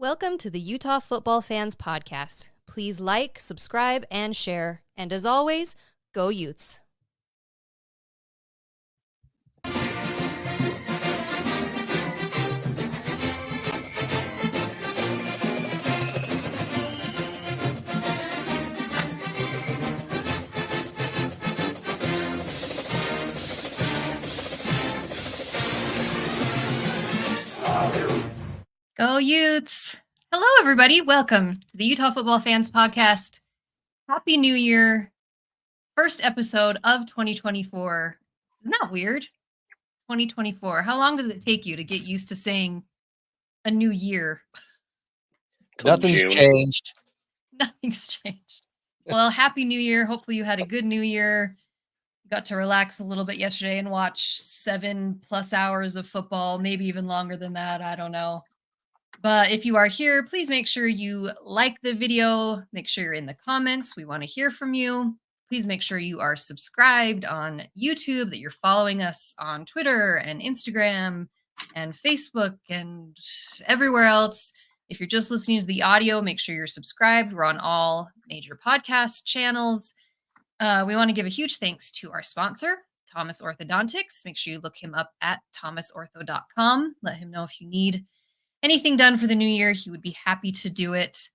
Welcome to the Utah Football Fans Podcast. Please like, subscribe, and share. And as always, go Utes. Go Utes! Hello, everybody. Welcome to the Utah Football Fans Podcast. Happy New Year. First episode of 2024. Isn't that weird? 2024. How long does it take you to get used to saying a new year? Nothing's changed. Nothing's changed. Well, Happy New Year. Hopefully you had a good New Year. Got to relax a little bit yesterday and watch 7+ hours of football, maybe even longer than that. I don't know. But if you are here, please make sure you like the video. Make sure you're in the comments. We want to hear from you. Please make sure you are subscribed on YouTube, that you're following us on Twitter and Instagram and Facebook and everywhere else. If you're just listening to the audio, make sure you're subscribed. We're on all major podcast channels. We want to give a huge thanks to our sponsor, Thomas Orthodontics. Make sure you look him up at thomasortho.com. Let him know if you need anything done for the new year. He would be happy to do it.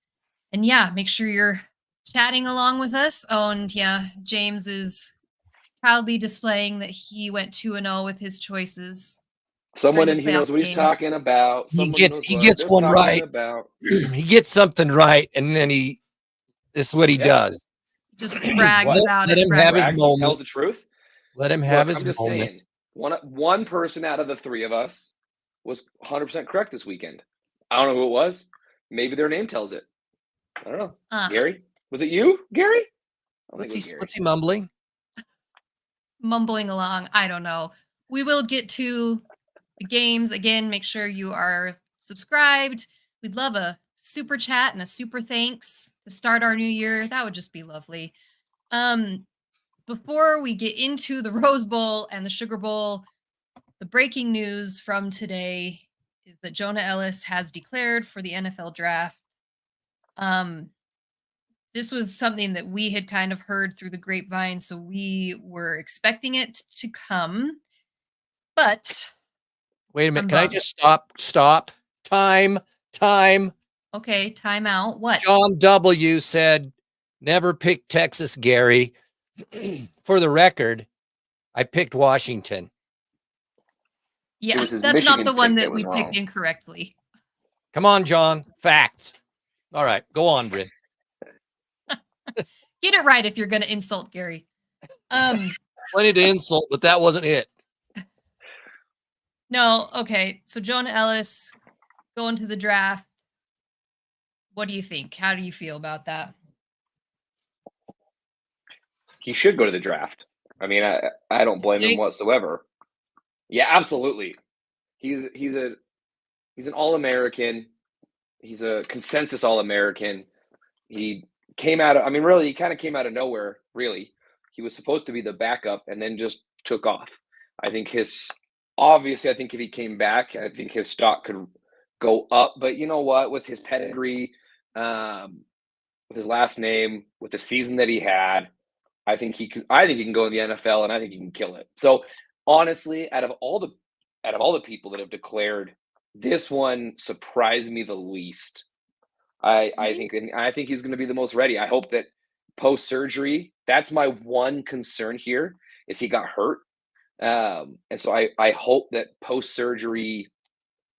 And yeah, make sure you're chatting along with us. Oh, and yeah, James is proudly displaying that he went 2-0 with his choices. Someone in here knows what he's talking about. He gets one right. He gets something right, and then this is what he does. Just brags about it. Let him have his moment. Tells the truth. Let him have his moment. I'm just saying, one person out of the three of us was 100% correct this weekend. I don't know who it was. Maybe their name tells it. I don't know. Gary? Was it you, Gary? What's he mumbling? Mumbling along. I don't know. We will get to the games. Again, make sure you are subscribed. We'd love a super chat and a super thanks to start our new year. That would just be lovely. Before we get into the Rose Bowl and the Sugar Bowl, the breaking news from today is that Jonah Elliss has declared for the NFL draft. This was something that we had kind of heard through the grapevine, so we were expecting it to come. But wait a minute, can I just stop? Time. Okay, time out. What? John W. said, never pick Texas, Gary. For the record, I picked Washington. Yeah, that's not the one that we picked incorrectly. Come on, John. Facts. All right, go on, Bryn. Get it right if you're going to insult Gary. Plenty to insult, but that wasn't it. No, okay. So Jonah Elliss going to the draft. What do you think? How do you feel about that? He should go to the draft. I mean, I don't blame him whatsoever. Yeah, absolutely. He's an All-American. He's a consensus All-American. He came out of, he kind of came out of nowhere, really. He was supposed to be the backup and then just took off. I think if he came back, I think his stock could go up. But you know what? With his pedigree, with his last name, with the season that he had, I think he can go in the NFL, and I think he can kill it. So honestly, out of all the people that have declared, this one surprised me the least. I think he's going to be the most ready. I hope that post-surgery, that's my one concern here, is he got hurt. And so I hope that post-surgery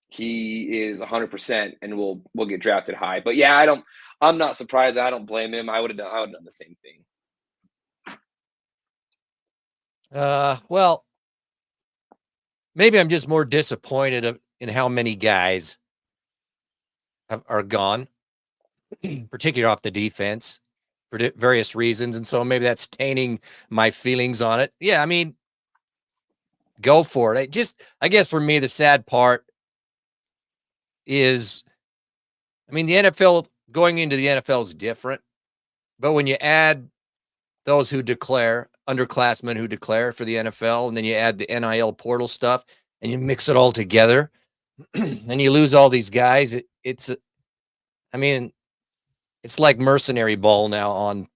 he is 100% and will get drafted high. But yeah, I'm not surprised. I don't blame him. I would have done the same thing. Well, maybe I'm just more disappointed in how many guys are gone, particularly off the defense, for various reasons. And so maybe that's tainting my feelings on it. Yeah, I mean, go for it. I guess for me, the sad part is, the NFL, going into the NFL is different. But when you add those who declare, underclassmen who declare for the NFL, and then you add the NIL portal stuff, and you mix it all together, and you lose all these guys, it's I mean, it's like mercenary ball now on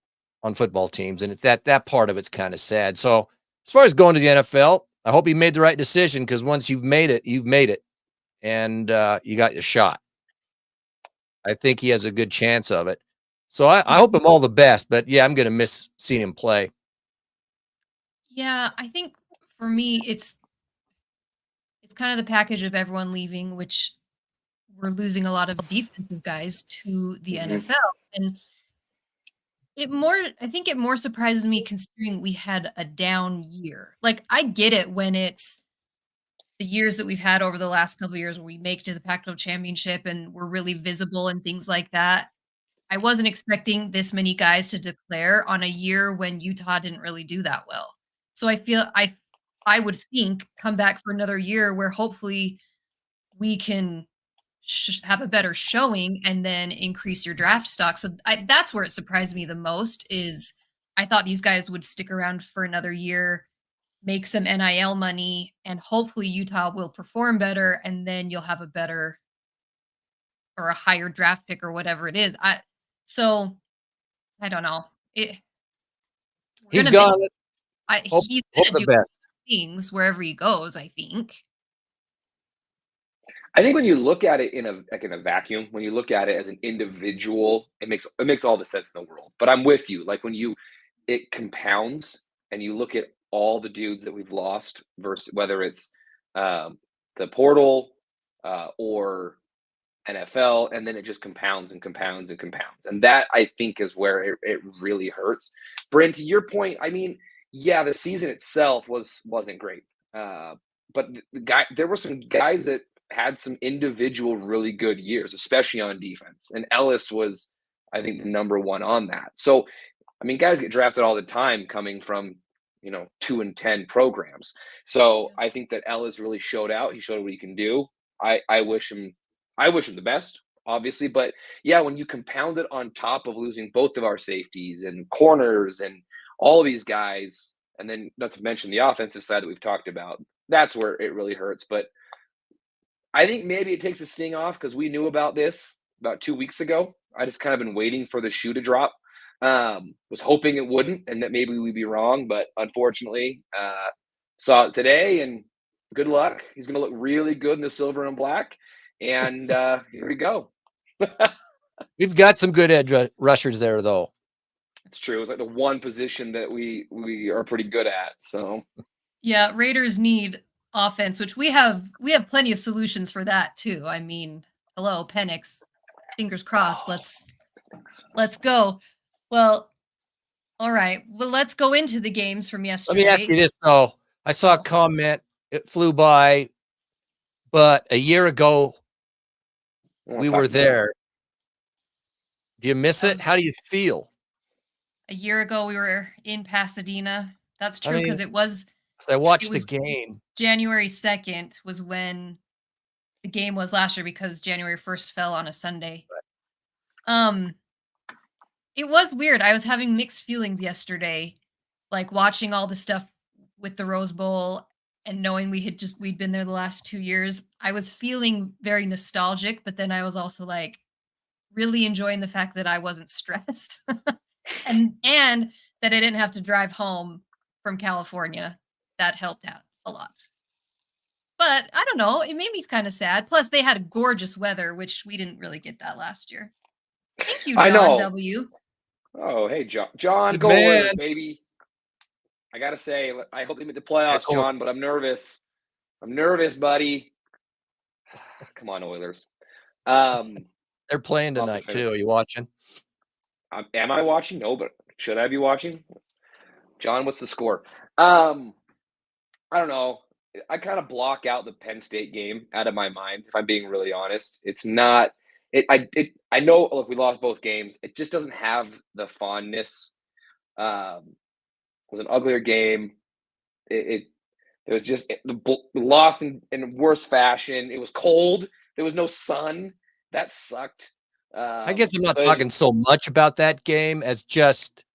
football teams, and it's that part of it's kind of sad. So as far as going to the NFL, I hope he made the right decision, because once you've made it, and you got your shot. I think he has a good chance of it. So I hope him all the best. But yeah, I'm going to miss seeing him play. Yeah, I think for me, it's kind of the package of everyone leaving, which we're losing a lot of defensive guys to the NFL. And I think it more surprises me considering we had a down year. Like, I get it when it's the years that we've had over the last couple of years where we make it to the Pac-12 championship and we're really visible and things like that. I wasn't expecting this many guys to declare on a year when Utah didn't really do that well. So I feel I would think come back for another year where hopefully we can have a better showing and then increase your draft stock. So that's where it surprised me the most is I thought these guys would stick around for another year, make some NIL money, and hopefully Utah will perform better, and then you'll have a better or a higher draft pick or whatever it is. So I don't know. He's gone. He's Hope gonna the do best. things wherever he goes, I think. I think when you look at it in a vacuum, when you look at it as an individual, it makes all the sense in the world. But I'm with you. Like when it compounds and you look at all the dudes that we've lost versus whether it's the portal or NFL, and then it just compounds and compounds and compounds. And that I think is where it really hurts. Brent, to your point, I mean, yeah, the season itself wasn't great. But there were some guys that had some individual really good years, especially on defense. And Ellis was, I think, the number one on that. So, I mean, guys get drafted all the time coming from, 2-10 programs. So I think that Ellis really showed out. He showed what he can do. I wish him the best, obviously. But yeah, when you compound it on top of losing both of our safeties and corners and all these guys, and then not to mention the offensive side that we've talked about, that's where it really hurts. But I think maybe it takes a sting off because we knew about this about 2 weeks ago. I just kind of been waiting for the shoe to drop. Was hoping it wouldn't and that maybe we'd be wrong, but unfortunately, saw it today, and good luck. He's going to look really good in the silver and black. And here we go. We've got some good edge rushers there, though. It's true. It's like the one position that we are pretty good at. So yeah, Raiders need offense, which we have plenty of solutions for that too. I mean, hello, Penix. Fingers crossed. Let's go. Well, all right. Well, let's go into the games from yesterday. Let me ask you this though. I saw a comment. It flew by, but a year ago we were there. Do you miss it? How do you feel? A year ago we were in Pasadena. That's true because it was. I watched the game. January 2nd was when the game was last year because January 1st fell on a Sunday. It was weird. I was having mixed feelings yesterday, like watching all the stuff with the Rose Bowl and knowing we'd been there the last 2 years. I was feeling very nostalgic, but then I was also like really enjoying the fact that I wasn't stressed and that I didn't have to drive home from California. That helped out a lot. But I don't know. It made me kind of sad. Plus, they had gorgeous weather, which we didn't really get that last year. Thank you, John W. Oh, hey, John, go Oilers, baby. I got to say, I hope they make the playoffs, John, but I'm nervous. I'm nervous, buddy. Come on, Oilers. They're playing tonight, too. Are you watching? Am I watching? No, but should I be watching? John, what's the score? I don't know. I kind of block out the Penn State game out of my mind, if I'm being really honest. It's not I know, look, we lost both games. It just doesn't have the fondness. It was an uglier game. It was just lost in worse fashion. It was cold. There was no sun. That sucked. I guess I'm not talking so much about that game as just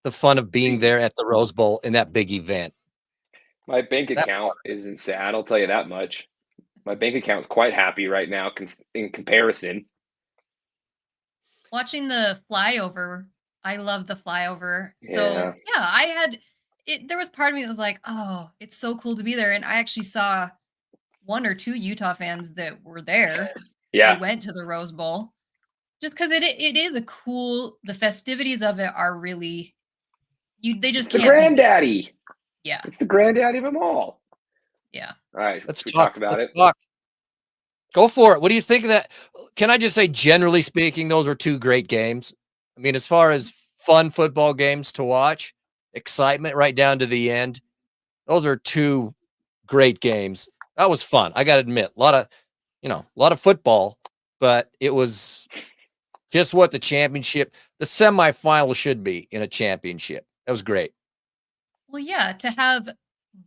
the fun of being there at the Rose Bowl in that big event. My bank account isn't sad, I'll tell you that much. My bank account is quite happy right now in comparison. Watching the flyover, I love the flyover. So yeah, there was part of me that was like, oh, it's so cool to be there. And I actually saw 1 or 2 Utah fans that were there. Yeah. They went to the Rose Bowl just because it is a cool. The festivities of it are really they just It's the can't be beat. granddaddy. Yeah, It's the granddaddy of them all. yeah. All right, Let's talk about it. Talk. Go for it. What do you think of that? Can I just say, generally speaking, those were 2 great games. I mean, as far as fun football games to watch, excitement right down to the end, those are 2 great games. That was fun. I got to admit, a lot of football, but it was just what the semifinal should be in a championship. That was great. Well, yeah, to have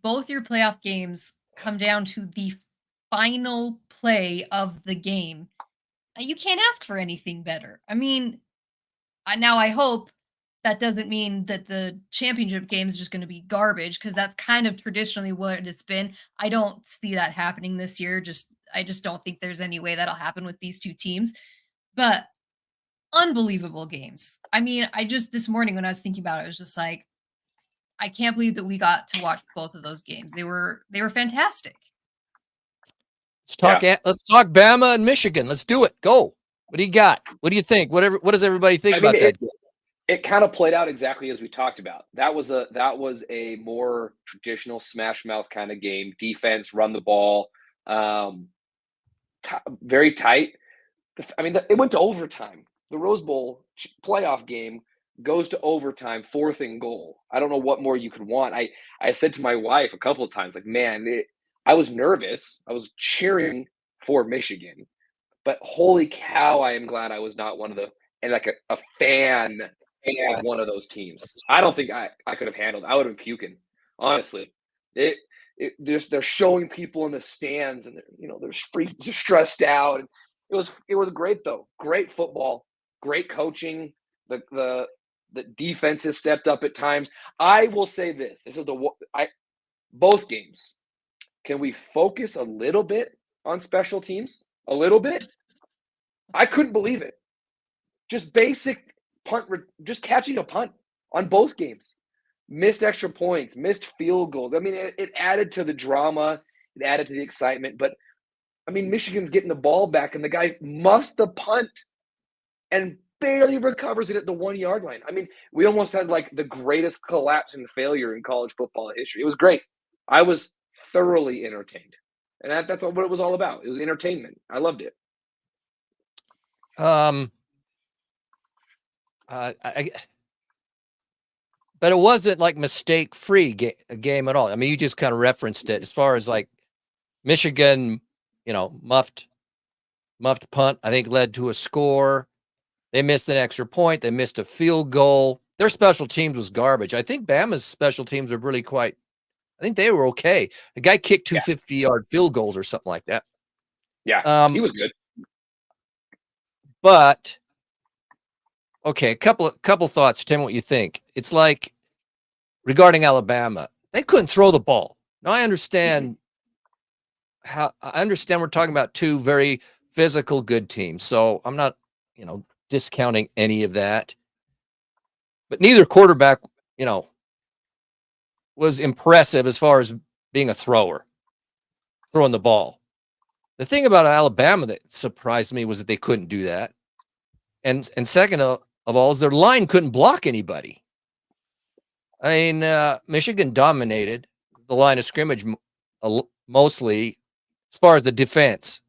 both your playoff games come down to the final play of the game, you can't ask for anything better. I mean, now I hope that doesn't mean that the championship game is just going to be garbage, because that's kind of traditionally what it's been. I don't see that happening this year. I just don't think there's any way that'll happen with these 2 teams. But unbelievable games. I mean, this morning when I was thinking about it, I was just like, I can't believe that we got to watch both of those games. They were fantastic. Let's talk Bama and Michigan. Let's do it. Go. What do you got? What do you think? What does everybody think about that? It kind of played out exactly as we talked about. That was a more traditional smash mouth kind of game. Defense, run the ball, very tight. It went to overtime. The Rose Bowl playoff game goes to overtime, 4th and goal. I don't know what more you could want. I said to my wife a couple of times, like, man, I was nervous. I was cheering for Michigan, but holy cow, I am glad I was not one of a fan of one of those teams. I don't think I could have handled it. I would have been puking, honestly. They're showing people in the stands, and they're stressed out. And it was great though. Great football, great coaching. The defenses stepped up at times. I will say this: both games. Can we focus a little bit on special teams? A little bit. I couldn't believe it. Just basic punt, just catching a punt on both games. Missed extra points, missed field goals. I mean, it added to the drama. It added to the excitement. But, I mean, Michigan's getting the ball back, and the guy muffs the punt and barely recovers it at the 1-yard line. I mean, we almost had, like, the greatest collapse and failure in college football history. It was great. I was thoroughly entertained. And that's what it was all about. It was entertainment. I loved it. But it wasn't like mistake-free game at all. I mean, you just kind of referenced it as far as like Michigan, muffed punt, I think led to a score. They missed an extra point. They missed a field goal. Their special teams was garbage. I think Bama's special teams are really I think they were okay. The guy kicked 2 50-yard field goals or something like that. Yeah, he was good. But okay, a couple thoughts, Tim. What you think? It's like regarding Alabama, they couldn't throw the ball. Now I understand we're talking about 2 very physical, good teams. So I'm not, discounting any of that. But neither quarterback, was impressive as far as being a thrower, throwing the ball. The thing about Alabama that surprised me was that they couldn't do that. And second of all, is their line couldn't block anybody. I mean, Michigan dominated the line of scrimmage mostly as far as the defense.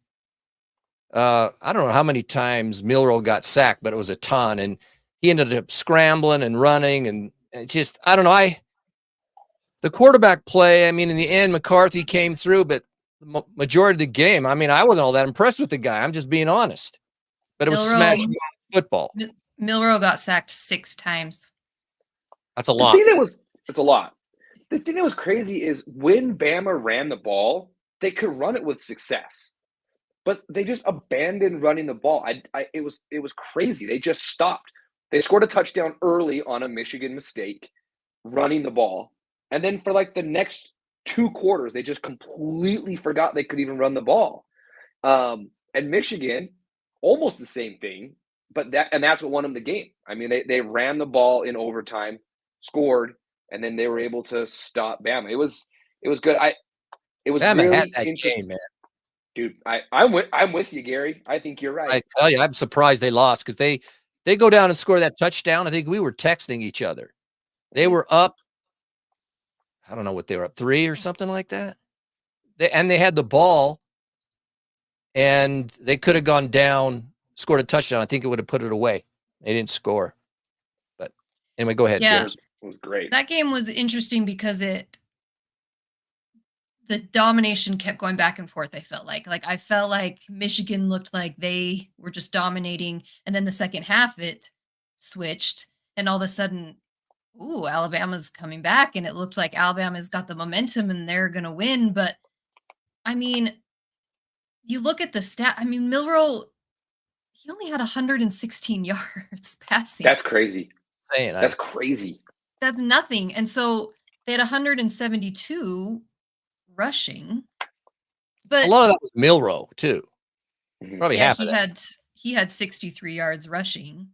I don't know how many times Milroe got sacked, but it was a ton. And he ended up scrambling and running. And just, I don't know. The quarterback play, I mean, in the end, McCarthy came through, but the majority of the game, I mean, I wasn't all that impressed with the guy. I'm just being honest. But it was smash football. Milroe got sacked 6 times. That's a lot. It's a lot. The thing that was crazy is when Bama ran the ball, they could run it with success, but they just abandoned running the ball. It was crazy. They just stopped. They scored a touchdown early on a Michigan mistake, running the ball, and then for like the next 2 quarters, they just completely forgot they could even run the ball. And Michigan, almost the same thing. but that's what won them the game. I mean, they ran the ball in overtime, scored, and then they were able to stop Bama. It was good. It was Bama had really that interesting, game, man. dude. I'm with you, Gary. I think you're right. I tell you, I'm surprised they lost because they go down and score that touchdown. I think we were texting each other. They were up. I don't know what they were up 3 or something like that. They had the ball, and they could have gone down, scored a touchdown. I think it would have put it away. They didn't score. But anyway, go ahead, Yeah. James. It was great. That game was interesting because the domination kept going back and forth. I felt like Michigan looked like they were just dominating, and then the second half it switched, and all of a sudden, ooh, Alabama's coming back, and it looked like Alabama's got the momentum and they're gonna win. But I mean, you look at the stat. I mean, Milroe, he only had 116 yards passing. That's crazy. Saying That's crazy. That's nothing. And so they had 172 rushing. But a lot of that was Milroe too. Probably half of that. He had 63 yards rushing.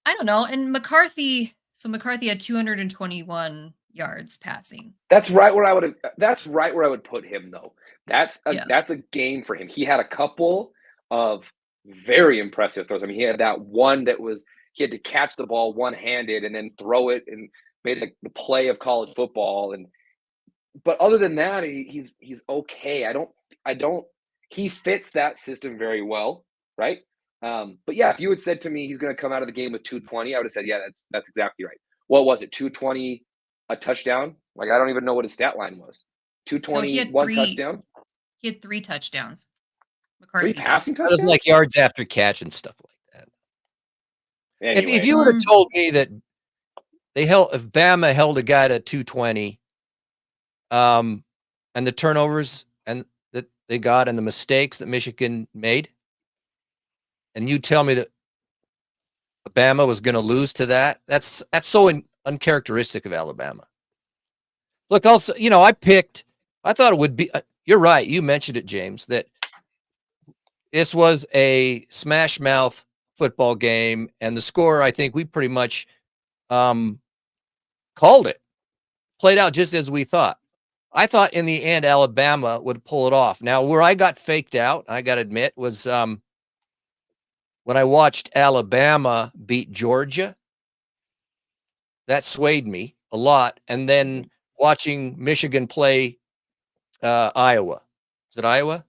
I don't know. And McCarthy had 221 yards passing. That's right where I would put him though. That's a game for him. He had a couple of very impressive throws. I mean, he had that one that was he had to catch the ball one-handed and then throw it and made the play of college football. But other than that, he's okay. I don't. He fits that system very well, right? But yeah, if you had said to me he's going to come out of the game with 220, I would have said, yeah, that's exactly right. What was it? 220, a touchdown? Like I don't even know what his stat line was. 220, one touchdown. He had 3 touchdowns. McCarthy 3 passing touchdowns. It was like yards after catch and stuff like that. Anyway, If you would have told me that if Bama held a guy to 220, and the turnovers and that they got and the mistakes that Michigan made, and you tell me that Alabama was going to lose to that, that's so uncharacteristic of Alabama. Look, also, I thought it would be, you're right, you mentioned it, James, that this was a smash mouth football game, and the score, I think we pretty much called it. Played out just as we thought. I thought in the end Alabama would pull it off. Now, where I got faked out, I got to admit, was when I watched Alabama beat Georgia. That swayed me a lot. And then watching Michigan play Iowa. Is it Iowa?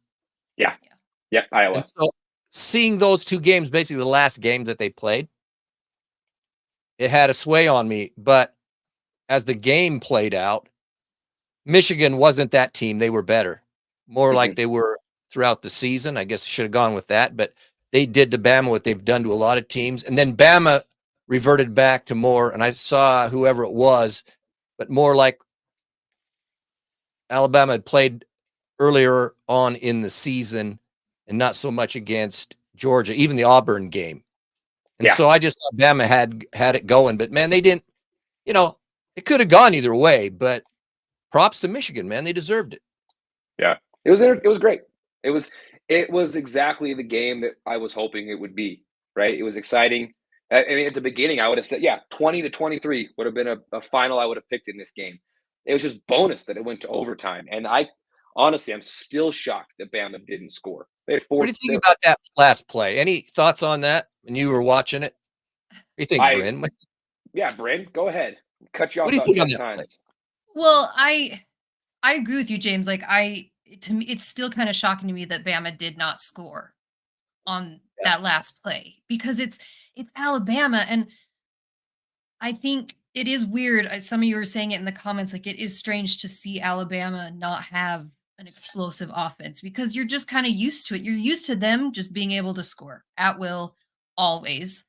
Yeah, Iowa. And so seeing those 2 games, basically the last game that they played, it had a sway on me. But as the game played out, Michigan wasn't that team. They were better, more like they were throughout the season. I guess I should have gone with that, but they did to Bama what they've done to a lot of teams. And then Bama reverted back to more, and I saw whoever it was, but more like Alabama had played earlier on in the season and not so much against Georgia, even the Auburn game. And so I just thought Bama had it going, but man, they didn't, it could have gone either way, but props to Michigan, man. They deserved it. Yeah. It was great. It was exactly the game that I was hoping it would be, right? It was exciting. I mean, at the beginning, I would have said, 20-23 would have been a final I would have picked in this game. It was just bonus that it went to overtime. And honestly, I'm still shocked that Bama didn't score. What do you think about that last play? Any thoughts on that when you were watching it? What do you think, Bryn? Yeah, Bryn, go ahead. Cut you off what do you think on that times. Play? Well, I agree with you, James. To me, it's still kind of shocking to me that Bama did not score on that last play because it's Alabama, and I think it is weird. Some of you were saying it in the comments, like it is strange to see Alabama not have an explosive offense because you're just kind of used to it. You're used to them just being able to score at will always.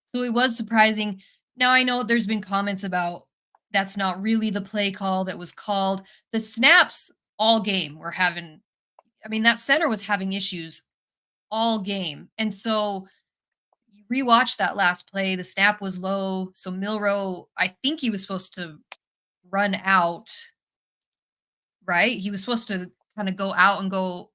So it was surprising. Now I know there's been comments about that's not really the play call that was called. The snaps all game were having, that center was having issues all game. And so you rewatch that last play, the snap was low. So Milroe, I think he was supposed to run out, right? He was supposed to kind of go out and go.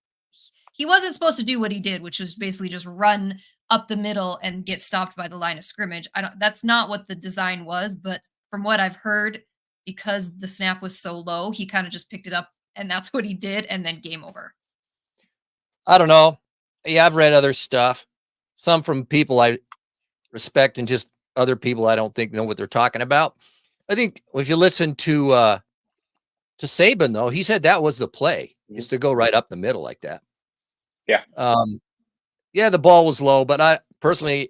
He wasn't supposed to do what he did, which was basically just run up the middle and get stopped by the line of scrimmage. That's not what the design was, but from what I've heard, because the snap was so low, he kind of just picked it up and that's what he did, and then game over. I don't know. Yeah, I've read other stuff. Some from people I respect and just other people I don't think know what they're talking about. I think if you listen to Saban, though, he said that was the play, is to go right up the middle like that. Yeah. Yeah, the ball was low, but I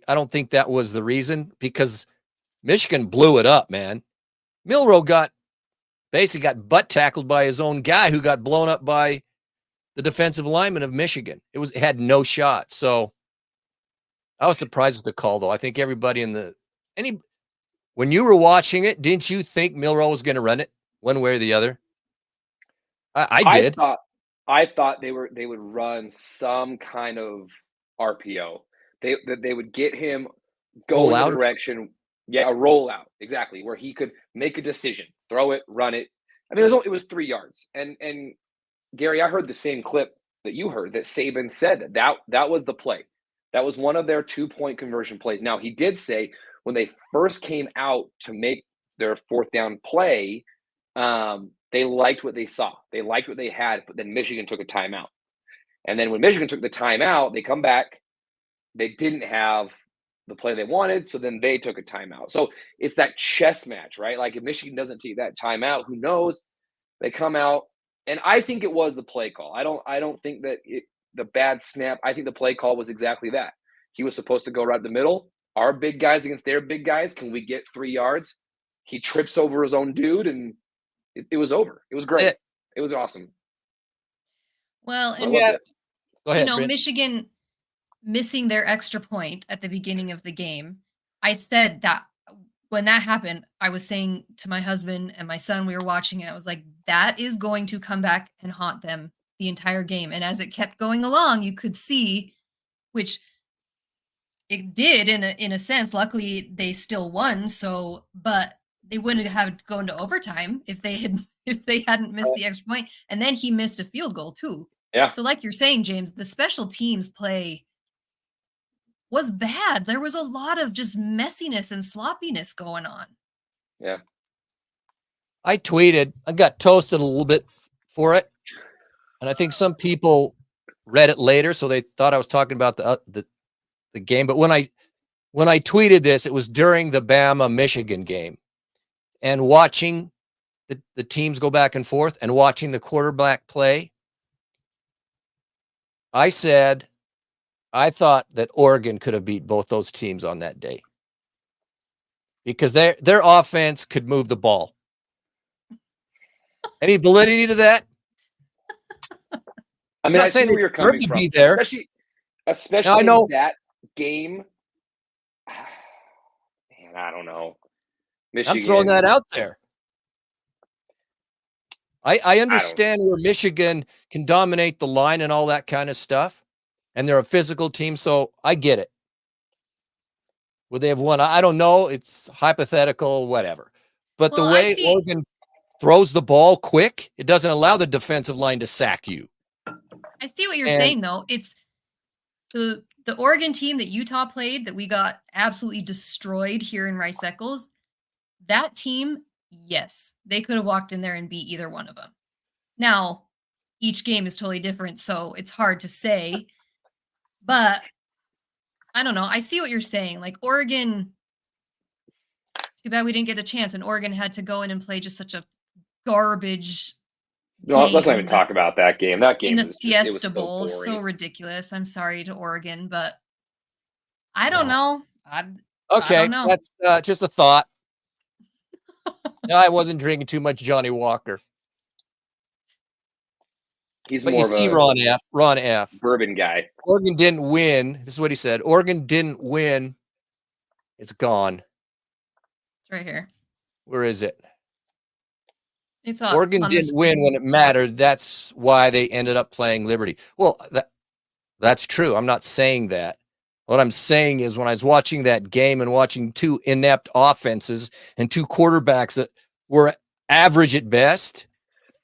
don't think that was the reason, because Michigan blew it up, man. Milroe basically got butt tackled by his own guy, who got blown up by the defensive lineman of Michigan. It had no shot. So I was surprised with the call, though. I think everybody when you were watching it, didn't you think Milroe was going to run it one way or the other? I did. I thought they would run some kind of RPO. They would get him go in the direction. Yeah, a rollout, exactly, where he could make a decision, throw it, run it. I mean, it was 3 yards. And Gary, I heard the same clip that you heard, that Saban said that was the play. That was one of their 2-point conversion plays. Now, he did say when they first came out to make their 4th down play, they liked what they saw. They liked what they had, but then Michigan took a timeout. And then when Michigan took the timeout, they come back. They didn't have the play they wanted, so then they took a timeout. So it's that chess match, right? Like if Michigan doesn't take that timeout, who knows? They come out, and I think it was the play call. I don't think that the bad snap. I think the play call was exactly that. He was supposed to go right the middle. Our big guys against their big guys. Can we get 3 yards? He trips over his own dude, and it was over. It was great. It was awesome. Well, and go ahead, Brent. Michigan missing their extra point at the beginning of the game. I said that when that happened, I was saying to my husband and my son, we were watching it, I was like, that is going to come back and haunt them the entire game. And as it kept going along, you could see, which it did in a sense. Luckily, they still won. So, but they wouldn't have gone to overtime if they hadn't missed the extra point. And then he missed a field goal too. Yeah. So, like you're saying, James, the special teams play was bad. There was a lot of just messiness and sloppiness going on. Yeah. I tweeted. I got toasted a little bit for it, and I think some people read it later, so they thought I was talking about the game. But when I tweeted this, it was during the Bama Michigan game, and watching the teams go back and forth and watching the quarterback play. I said I thought that Oregon could have beat both those teams on that day, because their offense could move the ball. Any validity to that? I mean, I see where you're coming from, especially I know that game. Man, I don't know. Michigan. I'm throwing that out there. I understand where Michigan can dominate the line and all that kind of stuff, and they're a physical team, so I get it. Would they have won? I don't know. It's hypothetical, whatever. But the way Oregon throws the ball quick, it doesn't allow the defensive line to sack you. I see what you're saying, though. It's the Oregon team that Utah played that we got absolutely destroyed here in Rice-Eccles. That team, yes, they could have walked in there and beat either one of them. Now, each game is totally different, so it's hard to say. But I don't know. I see what you're saying. Like Oregon, too bad we didn't get a chance, and Oregon had to go in and play just such a garbage. No, let's not even talk about that game. That game in the Fiesta Bowl is so ridiculous. I'm sorry to Oregon, but I don't know. Okay, I don't know. That's just a thought. No, I wasn't drinking too much Johnny Walker. He's but more you of see a Ron F. bourbon guy. Oregon didn't win. This is what he said. Oregon didn't win. It's gone. It's right here. Where is it? It's up Oregon didn't win when it mattered. That's why they ended up playing Liberty. Well, that's true. I'm not saying that. What I'm saying is when I was watching that game and watching two inept offenses and two quarterbacks that were average at best,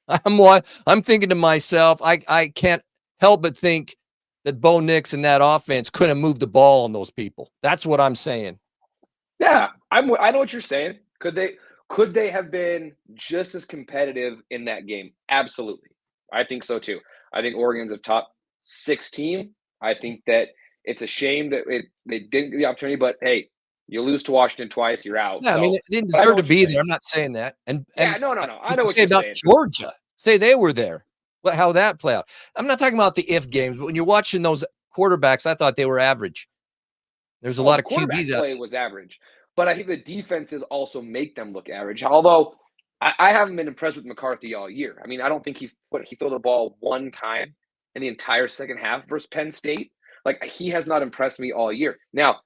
I'm thinking to myself, I can't help but think that Bo Nix and that offense couldn't move the ball on those people. That's what I'm saying. Yeah, I know what you're saying. Could they have been just as competitive in that game? Absolutely. I think so too. I think Oregon's a top 6 team. I think that it's a shame that they didn't get the opportunity, but hey, you lose to Washington twice, you're out. Yeah, So, I mean, they didn't I know deserve to what you're be saying. there. I'm not saying that. And Yeah, no. I you know can what say you're about saying. Georgia. Say they were there. How that play out. I'm not talking about the if games, but when you're watching those quarterbacks, I thought they were average. There's a lot The of quarterback QBs out play was average, but I think the defenses also make them look average. Although I haven't been impressed with McCarthy all year. I mean, I don't think he threw the ball one time in the entire second half versus Penn State. Like, he has not impressed me all year. Now,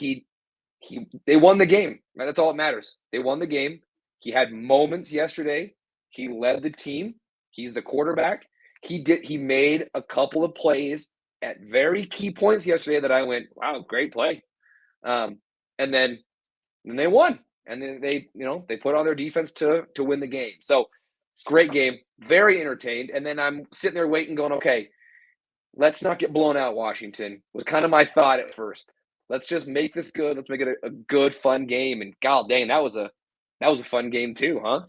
they won the game. Right? That's all that matters. They won the game. He had moments yesterday. He led the team. He's the quarterback. He made a couple of plays at very key points yesterday that I went, wow, great play. And then they won. And then they put on their defense to win the game. So great game, very entertained. And then I'm sitting there waiting, going, okay, let's not get blown out, Washington, was kind of my thought at first. Let's just make this good. Let's make it a good, fun game. And god dang, that was a fun game too, huh?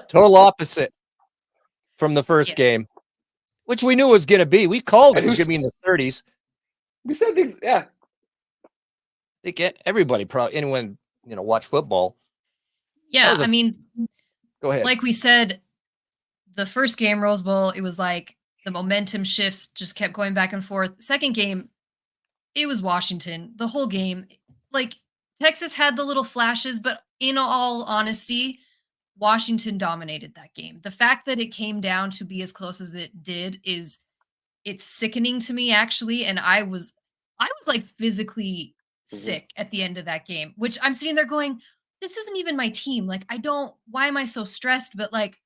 total opposite from the first game, which we knew it was going to be. We called it was going to be in the 30s. We said things, yeah. I think everybody, probably anyone watch football. Yeah, I mean, go ahead. Like we said, the first game, Rose Bowl, it was like the momentum shifts just kept going back and forth. Second game, it was Washington. The whole game, like Texas had the little flashes, but in all honesty, Washington dominated that game. The fact that it came down to be as close as it did it's sickening to me, actually. And I was like physically sick at the end of that game, which I'm sitting there going, this isn't even my team. Like, why am I so stressed? But like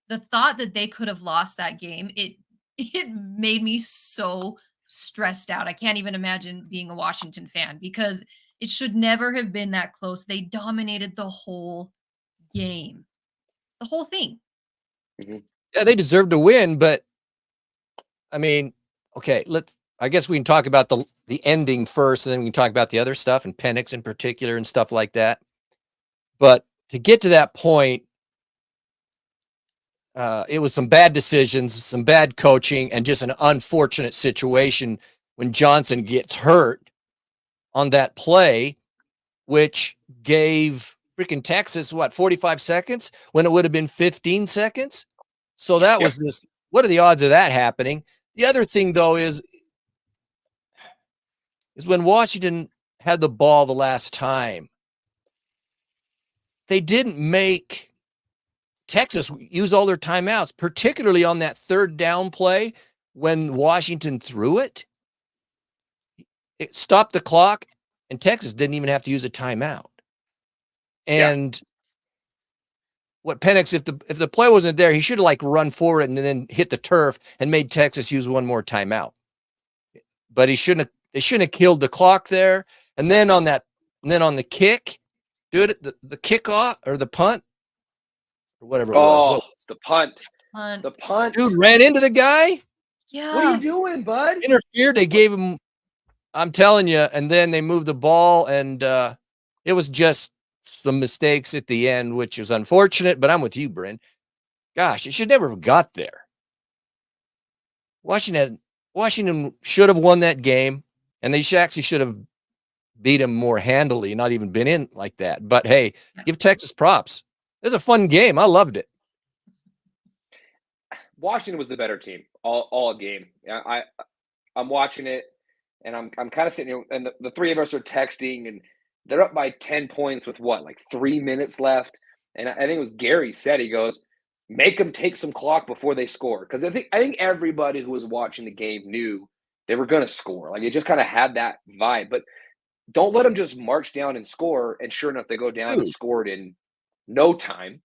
the thought that they could have lost that game, it made me so stressed out. I can't even imagine being a Washington fan because it should never have been that close. They dominated the whole game, the whole thing. Yeah, they deserve to win, but I mean, okay, I guess we can talk about the ending first, and then we can talk about the other stuff and Penix in particular and stuff like that. But to get to that point, it was some bad decisions, some bad coaching, and just an unfortunate situation when Johnson gets hurt on that play, which gave freaking Texas, 45 seconds when it would have been 15 seconds. So that was just, what are the odds of that happening? The other thing, though, is when Washington had the ball the last time, they didn't make Texas use all their timeouts, particularly on that third down play when Washington threw it. It stopped the clock, and Texas didn't even have to use a timeout. And what Penix, if the play wasn't there, he should have run forward and then hit the turf and made Texas use one more timeout. But they shouldn't have killed the clock there. And then on the kick, dude, the kickoff or the punt or whatever it was. The punt. The punt. Dude ran into the guy. Yeah. What are you doing, bud? Interfered. They gave him, I'm telling you, and then they moved the ball, and it was just some mistakes at the end, which was unfortunate, but I'm with you, Bryn. Gosh, it should never have got there. Washington should have won that game, and they actually should have beat him more handily, not even been in like that. But hey, give Texas props. It was a fun game. I loved it. Washington was the better team all game. I'm watching it, and I'm kind of sitting here, and the three of us are texting, and they're up by 10 points with 3 minutes left. And I think it was Gary said, he goes, make them take some clock before they score. Because I think everybody who was watching the game knew they were going to score. It just kind of had that vibe. But don't let them just march down and score. And sure enough, they go down and scored in no time.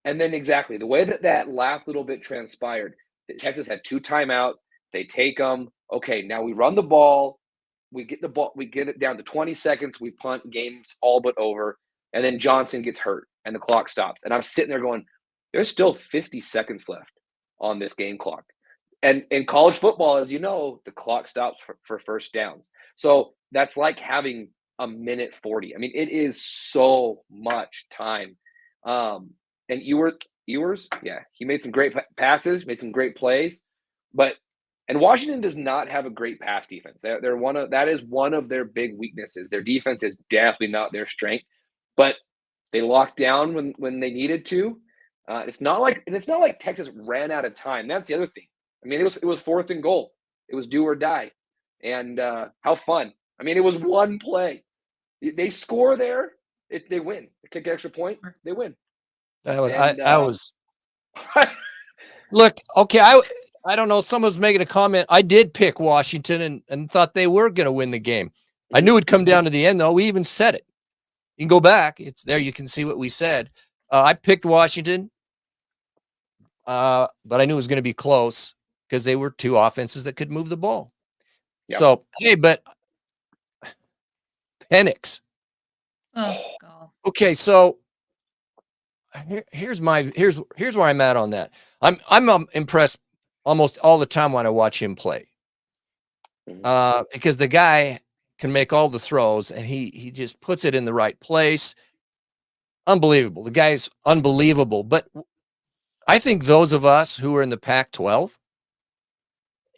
And then exactly the way that last little bit transpired, Texas had 2 timeouts. They take them. Okay, now we run the ball. We get the ball. We get it down to 20 seconds. We punt. Game's all but over. And then Johnson gets hurt, and the clock stops. And I'm sitting there going, there's still 50 seconds left on this game clock. And in college football, as you know, the clock stops for first downs. So that's like having a minute 40. I mean, it is so much time. And Ewers, yeah, he made some great passes, made some great plays, and Washington does not have a great pass defense. That is one of their big weaknesses. Their defense is definitely not their strength, but they locked down when they needed to. It's not like Texas ran out of time. That's the other thing. I mean, it was 4th and goal. It was do or die, and how fun! I mean, it was one play. They score there, they win. They kick an extra point, they win. I was look okay. I don't know. Someone's making a comment. I did pick Washington and thought they were going to win the game. I knew it'd come down to the end, though. We even said it. You can go back. It's there. You can see what we said. I picked Washington, but I knew it was going to be close because they were two offenses that could move the ball. Yep. So, hey, but Penix. Oh, God. Okay, so here's where I'm at on that. I'm impressed almost all the time when I watch him play, because the guy can make all the throws and he just puts it in the right place. Unbelievable. The guy's unbelievable. But I think those of us who are in the Pac-12,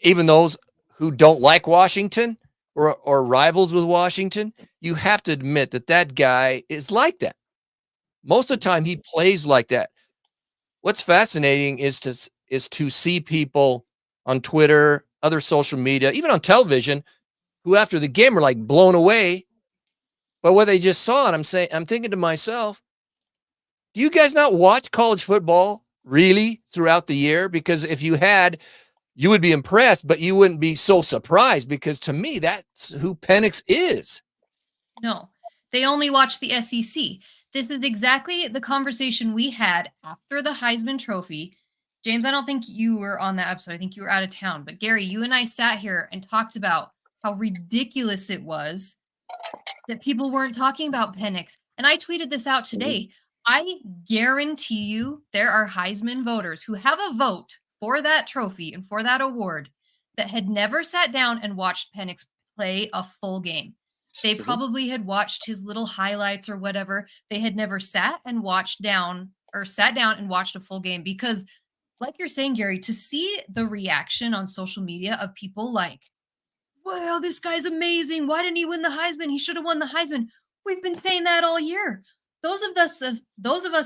even those who don't like Washington or rivals with Washington, you have to admit that guy is like that. Most of the time he plays like that. What's fascinating is to see people on Twitter, other social media, even on television, who after the game are like blown away by what they just saw. And I'm thinking to myself, do you guys not watch college football really throughout the year? Because if you had, you would be impressed, but you wouldn't be so surprised, because to me, that's who Penix is. No, they only watch the SEC. This is exactly the conversation we had after the Heisman Trophy. James, I don't think you were on that episode. I think you were out of town. But Gary, you and I sat here and talked about how ridiculous it was that people weren't talking about Penix. And I tweeted this out today. I guarantee you there are Heisman voters who have a vote for that trophy and for that award that had never sat down and watched Penix play a full game. They probably had watched his little highlights or whatever. They had never sat down and watched a full game, because like you're saying, Gary, to see the reaction on social media of people like, wow, this guy's amazing. Why didn't he win the Heisman? He should have won the Heisman. We've been saying that all year. Those of us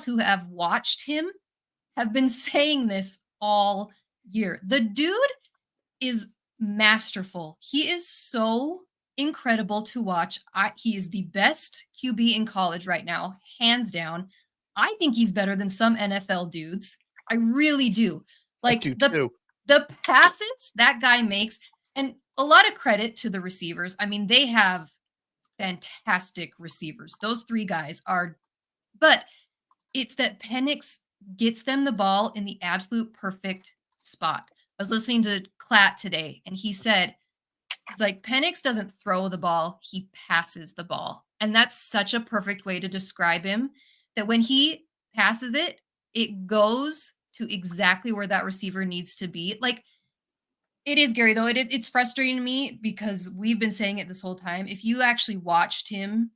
who have watched him have been saying this all year. The dude is masterful. He is so incredible to watch. He is the best QB in college right now, hands down. I think he's better than some NFL dudes. I really do. Like the passes that guy makes, and a lot of credit to the receivers. I mean, they have fantastic receivers. Those three guys are, but it's that Penix gets them the ball in the absolute perfect spot. I was listening to Klatt today, and he said, it's like Penix doesn't throw the ball, he passes the ball. And that's such a perfect way to describe him, that when he passes it, it goes to exactly where that receiver needs to be. Like, it is, Gary, though. It's frustrating to me because we've been saying it this whole time. If you actually watched him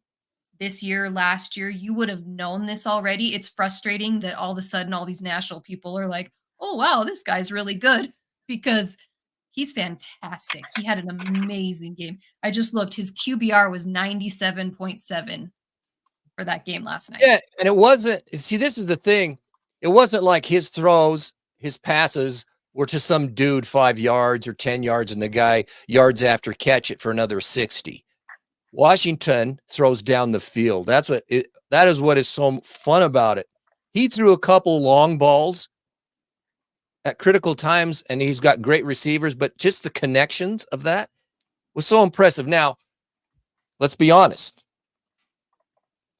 this year, last year, you would have known this already. It's frustrating that all of a sudden all these national people are like, oh, wow, this guy's really good, because he's fantastic. He had an amazing game. I just looked. His QBR was 97.7 for that game last night. Yeah, and it wasn't – see, this is the thing. It wasn't like his throws, his passes were to some dude 5 yards or 10 yards, and the guy yards after catch it for another 60. Washington throws down the field. That is what is so fun about it. He threw a couple long balls at critical times, and he's got great receivers, but just the connections of that was so impressive. Now, let's be honest.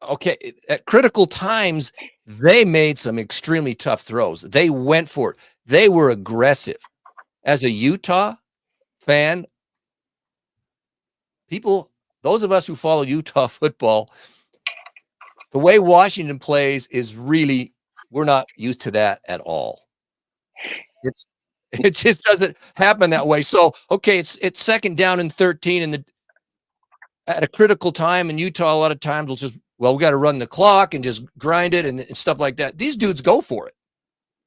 Okay, at critical times, they made some extremely tough throws. They went for it. They were aggressive. As a Utah fan, those of us who follow Utah football, the way Washington plays is really, we're not used to that at all. It just doesn't happen that way. So, okay, it's second down and 13 and at a critical time in Utah, a lot of times we got to run the clock and just grind it and stuff like that. These dudes go for it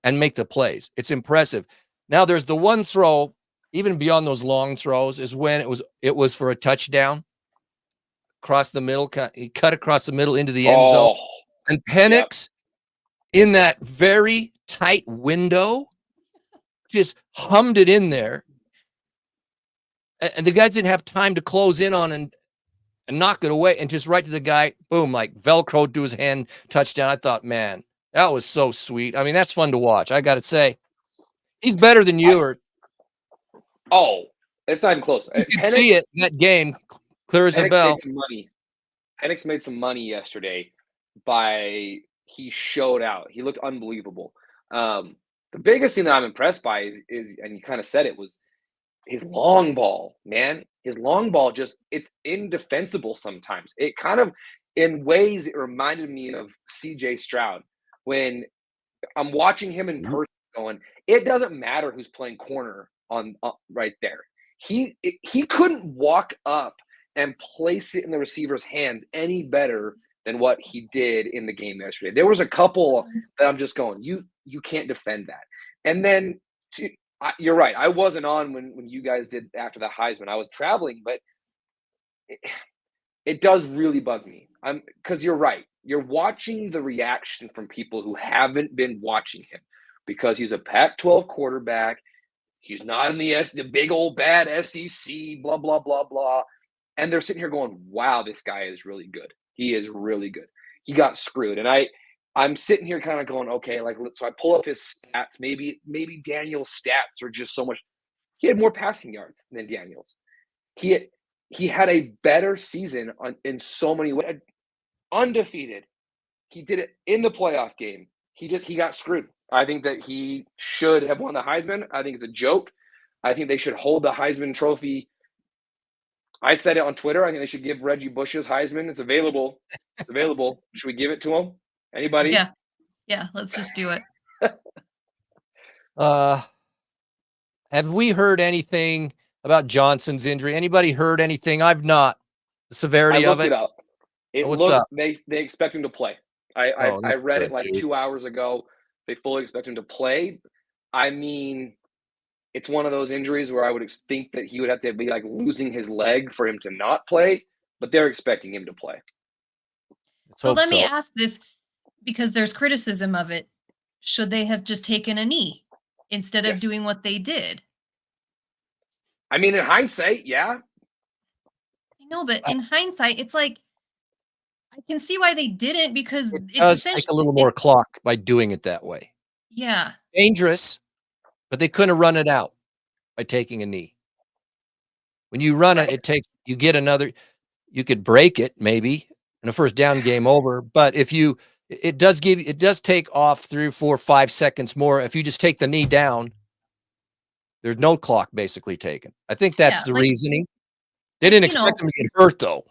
and make the plays. It's impressive. Now there's the one throw, even beyond those long throws, is when it was for a touchdown across the middle. He cut across the middle into the end zone. And Penix, in that very tight window, just hummed it in there. And the guys didn't have time to close in on and knock it away, and just right to the guy, boom, like Velcro to his hand, touchdown. I thought, man, that was so sweet. I mean, that's fun to watch. I got to say, he's better than you. It's not even close. You can see it in that game, clear as a bell. Penix made some money yesterday he showed out. He looked unbelievable. The biggest thing that I'm impressed by is, and you kind of said it, was his long ball, man. His long ball it's indefensible sometimes. It kind of, in ways, it reminded me of CJ Stroud when I'm watching him in person going, it doesn't matter who's playing corner on right there. He couldn't walk up and place it in the receiver's hands any better than what he did in the game yesterday. There was a couple that I'm just going, you can't defend that. And then you're right. I wasn't on when you guys did after the Heisman. I was traveling, but it does really bug me. Because you're right. You're watching the reaction from people who haven't been watching him because he's a Pac-12 quarterback. He's not in the big old bad SEC, blah, blah, blah, blah. And they're sitting here going, wow, this guy is really good. He is really good. He got screwed. And I'm sitting here kind of going, okay, so I pull up his stats. Maybe Daniel's stats are just so much. He had more passing yards than Daniel's. He had a better season in so many ways. Undefeated. He did it in the playoff game. He got screwed. I think that he should have won the Heisman. I think it's a joke. I think they should hold the Heisman trophy. I said it on Twitter. I think they should give Reggie Bush's Heisman. It's available. It's available. Should we give it to him? Anybody? Yeah. Let's just do it. Have we heard anything about Johnson's injury? Anybody heard anything? I've not. The severity of it. I looked it up. What's up? They expect him to play. I read it like 2 hours ago. They fully expect him to play. I mean, it's one of those injuries where I would think that he would have to be like losing his leg for him to not play, but they're expecting him to play. So let me ask this, because there's criticism of it. Should they have just taken a knee instead of doing what they did? I mean, in hindsight, yeah. I know, but in hindsight, it's like, I can see why they didn't, because it does take a little more clock by doing it that way. Yeah. Dangerous, but they couldn't run it out by taking a knee. When you run it, you get another, you could break it maybe in a first down, game over. But it does take off 3, 4, 5 seconds more. If you just take the knee down, there's no clock basically taken. I think that's the reasoning. They didn't expect him to get hurt though.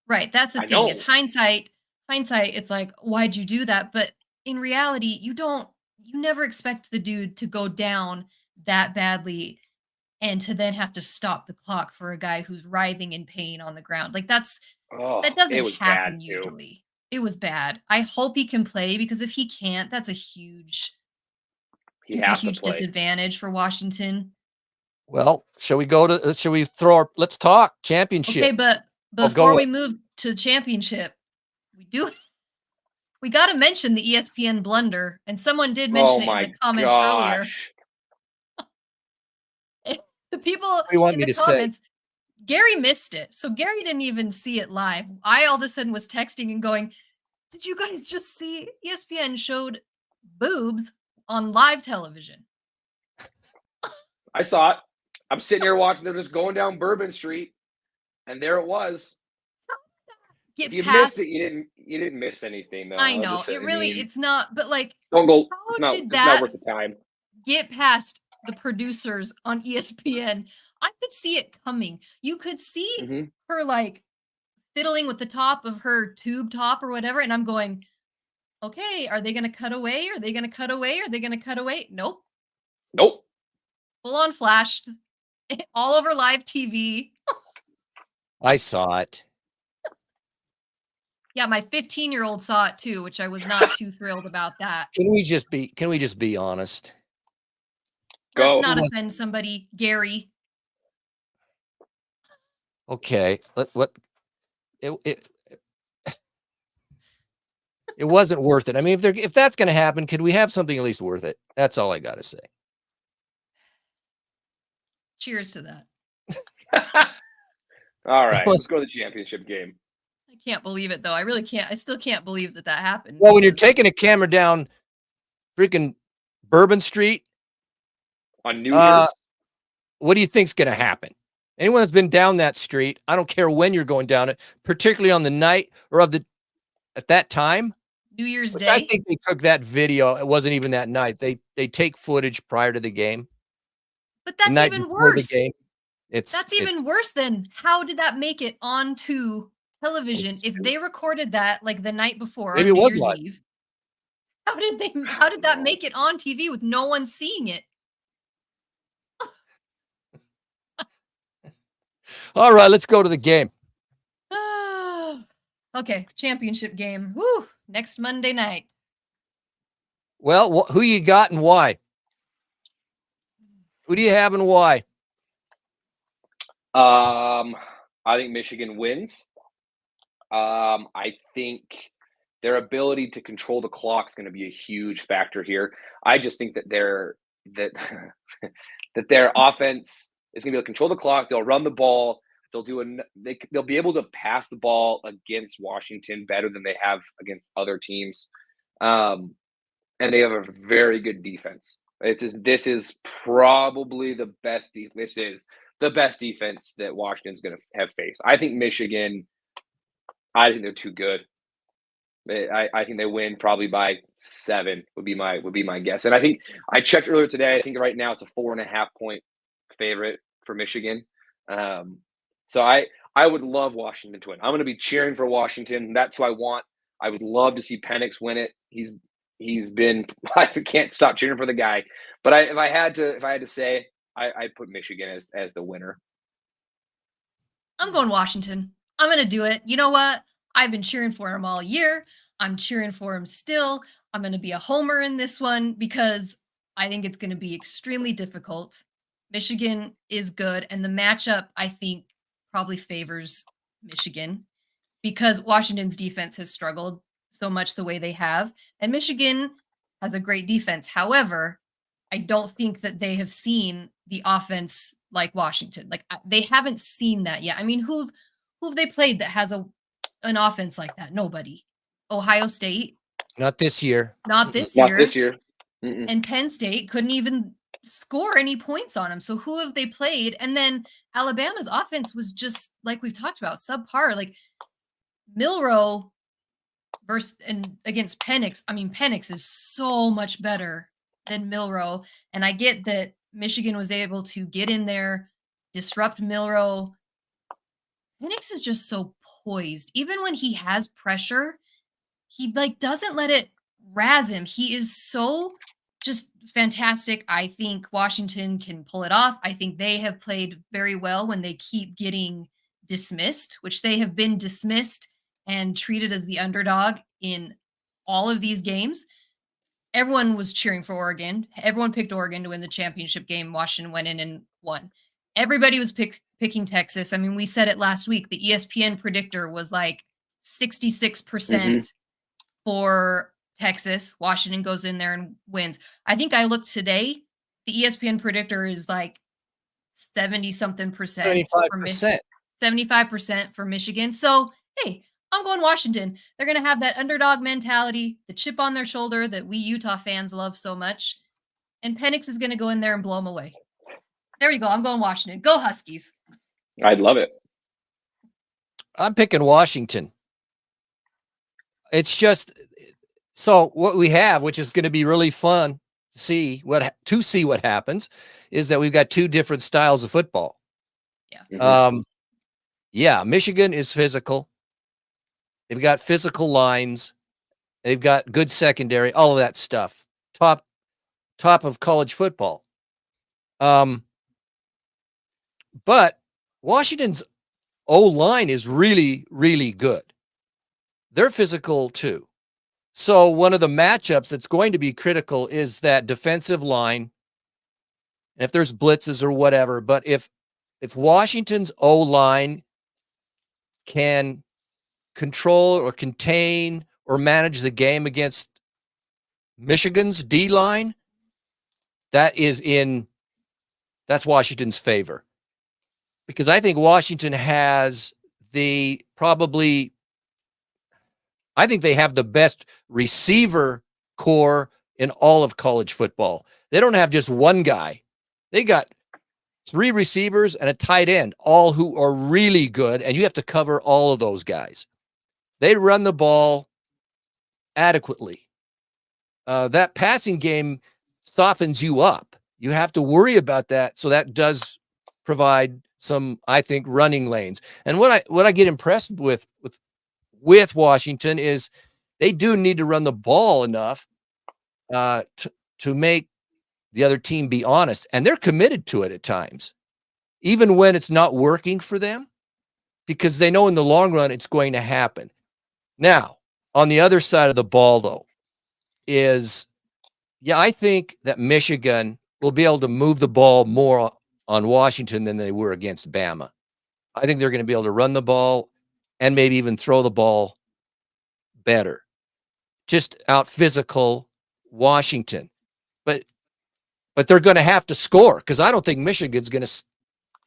Right. That's the thing. Is hindsight, it's like, why'd you do that? But in reality, you never expect the dude to go down that badly and to then have to stop the clock for a guy who's writhing in pain on the ground. Like that doesn't happen usually. It was bad. I hope he can play, because if he can't, that's a huge disadvantage for Washington. Well, let's talk championship. Okay, but before we move to the championship, we got to mention the ESPN blunder, and someone did mention it in the comment earlier. The people in the comments, Gary missed it. So Gary didn't even see it live. I all of a sudden was texting and going, did you guys just see ESPN showed boobs on live television? I saw it. I'm sitting here watching. They're just going down Bourbon Street, and there it was. If you missed it, you didn't miss anything, though. I know. It's not, but like, don't go. It's not worth the time. Get past the producers on ESPN. I could see it coming. You could see her like fiddling with the top of her tube top or whatever, and I'm going, okay, are they going to cut away? Are they going to cut away? Are they going to cut away? Nope. full on flashed all over live TV. I saw it. Yeah, my 15-year-old saw it too, which I was not too thrilled about that. Can we just be honest? Let's Go. not offend somebody, Gary. Okay. It wasn't worth it. I mean, if that's going to happen, could we have something at least worth it? That's all I got to say. Cheers to that. All right, let's go to the championship game. I can't believe it, though. I really can't. I still can't believe that happened. Well, when you're taking a camera down freaking Bourbon Street on New Year's, what do you think's going to happen? Anyone that's been down that street, I don't care when you're going down it, particularly on the night or at that time. New Year's Day. I think they took that video. It wasn't even that night. They take footage prior to the game. But that's even worse. The game. That's even worse than how did that make it onto television if they recorded that like the night before maybe on it was New Year's live. Eve? How did that make it on TV with no one seeing it? All right, let's go to the game. Okay, championship game. Woo! Next Monday night. Well, who you got and why? Who do you have and why? I think Michigan wins. I think their ability to control the clock is going to be a huge factor here. I just think that that their offense is going to be able to control the clock. They'll run the ball. They'll be able to pass the ball against Washington better than they have against other teams. And they have a very good defense. This is probably the best This is the best defense that Washington's going to have faced. I think Michigan. I think they're too good. I think they win probably by 7 would be my guess. And I think I checked earlier today. I think right now it's a 4.5 point favorite for Michigan. So I would love Washington to win. I'm going to be cheering for Washington. That's who I want. I would love to see Penix win it. He's been. I can't stop cheering for the guy. But if I had to say, I put Michigan as the winner. I'm going Washington. I'm going to do it. You know what? I've been cheering for him all year. I'm cheering for him still. I'm going to be a homer in this one because I think it's going to be extremely difficult. Michigan is good, and the matchup, I think, probably favors Michigan because Washington's defense has struggled so much the way they have, and Michigan has a great defense. However, I don't think that they have seen the offense like Washington. Like they haven't seen that yet. I mean, who have they played that has an offense like that? Nobody. Ohio State. Not this year. Not this year. Mm-mm. And Penn State couldn't even score any points on them. So who have they played? And then Alabama's offense was just like we've talked about, subpar. Like Milroe against Penix. I mean, Penix is so much better than Milroe. And I get that Michigan was able to get in there, disrupt Milroe. Penix is just so poised. Even when he has pressure, he doesn't let it razz him. He is so just fantastic. I think Washington can pull it off. I think they have played very well when they keep getting dismissed, which they have been dismissed and treated as the underdog in all of these games. Everyone was cheering for Oregon. Everyone picked Oregon to win the championship game. Washington went in and won. Everybody was picking Texas. I mean, we said it last week. The ESPN predictor was like 66% for Texas. Washington goes in there and wins. I think I looked today. The ESPN predictor is like 70-something percent. 75%. 75% for Michigan. So, hey, I'm going Washington. They're going to have that underdog mentality, the chip on their shoulder that we Utah fans love so much. And Penix is going to go in there and blow them away. There you go. I'm going Washington. Go Huskies. I'd love it. I'm picking Washington. It's just so what we have, which is going to be really fun to see what happens, is that we've got two different styles of football. Yeah. Yeah, Michigan is physical. They've got physical lines. They've got good secondary, all of that stuff. Top of college football. But Washington's O-line is really, really good. They're physical too. So one of the matchups that's going to be critical is that defensive line. And if there's blitzes or whatever, but if Washington's O-line can control or contain or manage the game against Michigan's D-line, that's Washington's favor. Because I think Washington has I think they have the best receiver core in all of college football. They don't have just one guy. They got 3 receivers and a tight end, all who are really good, and you have to cover all of those guys. They run the ball adequately. That passing game softens you up. You have to worry about that, so that does provide some, I think, running lanes. And what I get impressed with Washington is they do need to run the ball enough to make the other team be honest, and they're committed to it at times, even when it's not working for them, because they know in the long run it's going to happen. Now, on the other side of the ball, though, I think that Michigan will be able to move the ball more on Washington than they were against Bama. I think they're going to be able to run the ball and maybe even throw the ball better. Just out physical Washington. But they're going to have to score, because I don't think Michigan's going